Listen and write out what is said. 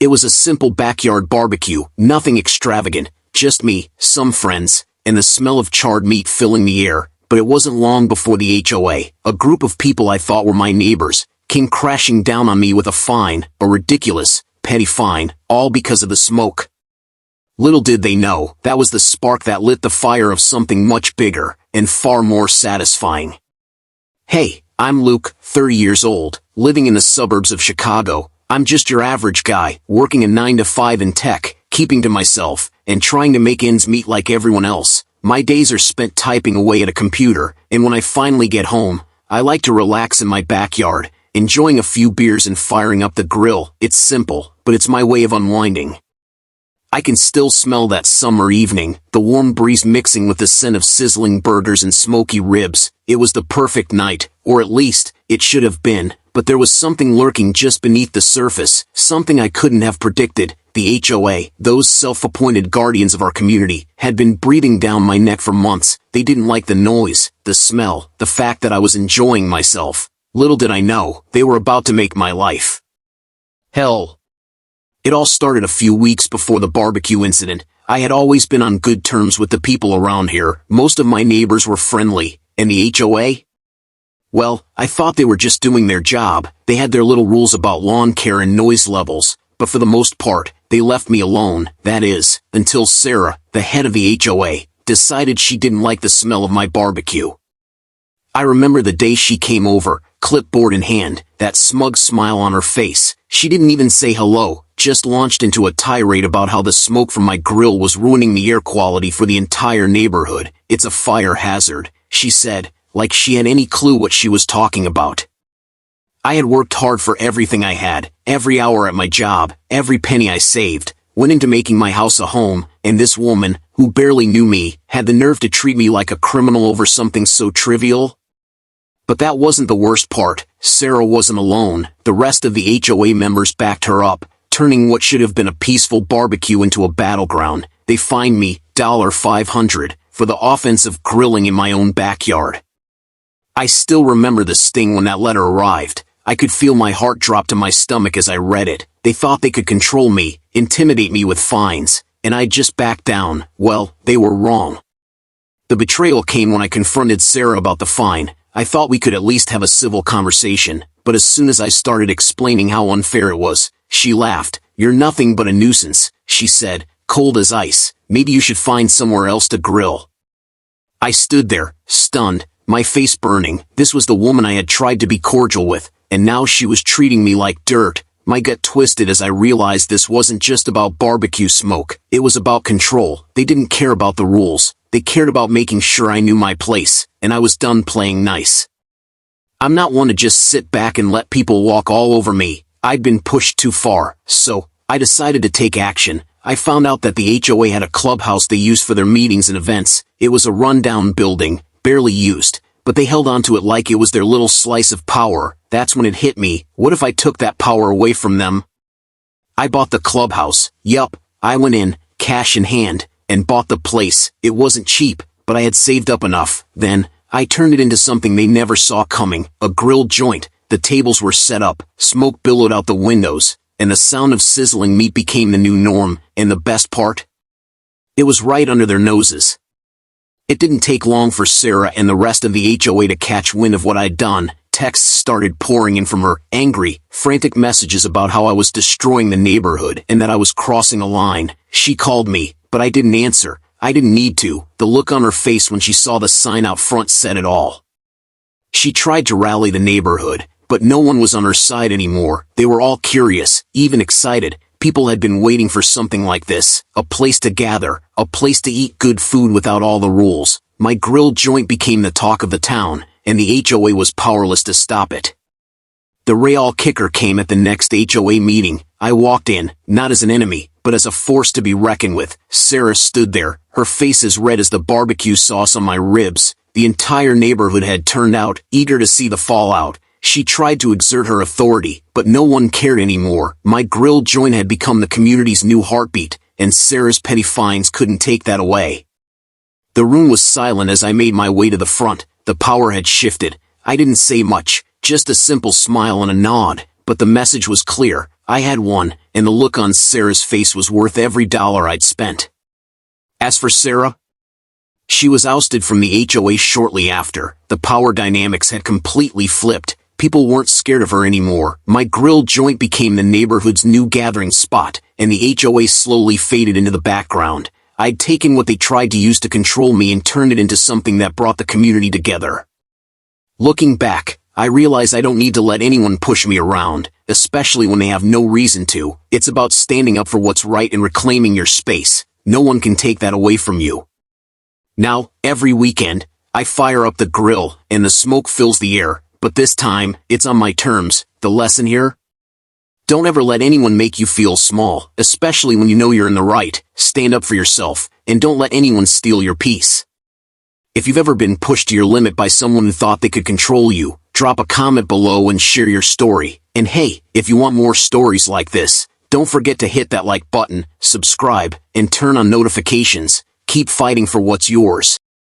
It was a simple backyard barbecue, nothing extravagant, just me, some friends, and the smell of charred meat filling the air. But it wasn't long before the HOA, a group of people I thought were my neighbors, came crashing down on me with a fine, a ridiculous, petty fine, all because of the smoke. Little did they know, that was the spark that lit the fire of something much bigger, and far more satisfying. Hey, I'm Luke, 30 years old, living in the suburbs of Chicago. I'm just your average guy, working a 9-to-5 in tech, keeping to myself, and trying to make ends meet like everyone else. My days are spent typing away at a computer, and when I finally get home, I like to relax in my backyard, enjoying a few beers and firing up the grill. It's simple, but it's my way of unwinding. I can still smell that summer evening, the warm breeze mixing with the scent of sizzling burgers and smoky ribs. It was the perfect night, or at least, it should have been, but there was something lurking just beneath the surface, something I couldn't have predicted. The HOA, those self-appointed guardians of our community, had been breathing down my neck for months. They didn't like the noise, the smell, the fact that I was enjoying myself. Little did I know, they were about to make my life hell. It all started a few weeks before the barbecue incident. I had always been on good terms with the people around here. Most of my neighbors were friendly, and the HOA? Well, I thought they were just doing their job. They had their little rules about lawn care and noise levels, but for the most part, they left me alone. That is, until Sarah, the head of the HOA, decided she didn't like the smell of my barbecue. I remember the day she came over, clipboard in hand, that smug smile on her face. She didn't even say hello, just launched into a tirade about how the smoke from my grill was ruining the air quality for the entire neighborhood. It's a fire hazard, she said, like she had any clue what she was talking about. I had worked hard for everything I had, every hour at my job, every penny I saved, went into making my house a home, and this woman, who barely knew me, had the nerve to treat me like a criminal over something so trivial. But that wasn't the worst part. Sarah wasn't alone. The rest of the HOA members backed her up, turning what should have been a peaceful barbecue into a battleground. They fined me $500 for the offensive grilling in my own backyard. I still remember the sting when that letter arrived. I could feel my heart drop to my stomach as I read it. They thought they could control me, intimidate me with fines, and I'd just back down. Well, they were wrong. The betrayal came when I confronted Sarah about the fine. I thought we could at least have a civil conversation, but as soon as I started explaining how unfair it was, she laughed. "You're nothing but a nuisance," she said, cold as ice. "Maybe you should find somewhere else to grill." I stood there, stunned, my face burning. This was the woman I had tried to be cordial with, and now she was treating me like dirt. My gut twisted as I realized this wasn't just about barbecue smoke. It was about control. They didn't care about the rules. They cared about making sure I knew my place, and I was done playing nice. I'm not one to just sit back and let people walk all over me. I'd been pushed too far, so I decided to take action. I found out that the HOA had a clubhouse they used for their meetings and events. It was a rundown building, barely used, but they held onto it like it was their little slice of power. That's when it hit me. What if I took that power away from them? I bought the clubhouse. Yup, I went in, cash in hand, and bought the place. It wasn't cheap, but I had saved up enough. Then, I turned it into something they never saw coming, a grilled joint. The tables were set up, smoke billowed out the windows, and the sound of sizzling meat became the new norm. And the best part? It was right under their noses. It didn't take long for Sarah and the rest of the HOA to catch wind of what I'd done. Texts started pouring in from her, angry, frantic messages about how I was destroying the neighborhood and that I was crossing a line. She called me, but I didn't answer. I didn't need to. The look on her face when she saw the sign out front said it all. She tried to rally the neighborhood, but no one was on her side anymore. They were all curious, even excited. People had been waiting for something like this, a place to gather, a place to eat good food without all the rules. My grilled joint became the talk of the town, and the HOA was powerless to stop it. The real kicker came at the next HOA meeting. I walked in, not as an enemy, but as a force to be reckoned with. Sarah stood there, her face as red as the barbecue sauce on my ribs. The entire neighborhood had turned out, eager to see the fallout. She tried to exert her authority, but no one cared anymore. My grilled joint had become the community's new heartbeat, and Sarah's petty fines couldn't take that away. The room was silent as I made my way to the front. The power had shifted. I didn't say much, just a simple smile and a nod, but the message was clear. I had one, and the look on Sarah's face was worth every dollar I'd spent. As for Sarah, she was ousted from the HOA shortly after. The power dynamics had completely flipped. People weren't scared of her anymore. My grill joint became the neighborhood's new gathering spot, and the HOA slowly faded into the background. I'd taken what they tried to use to control me and turned it into something that brought the community together. Looking back, I realize I don't need to let anyone push me around, especially when they have no reason to. It's about standing up for what's right and reclaiming your space. No one can take that away from you. Now, every weekend, I fire up the grill, and the smoke fills the air, but this time, it's on my terms. The lesson here? Don't ever let anyone make you feel small, especially when you know you're in the right. Stand up for yourself, and don't let anyone steal your peace. If you've ever been pushed to your limit by someone who thought they could control you, drop a comment below and share your story. And hey, if you want more stories like this, don't forget to hit that like button, subscribe, and turn on notifications. Keep fighting for what's yours.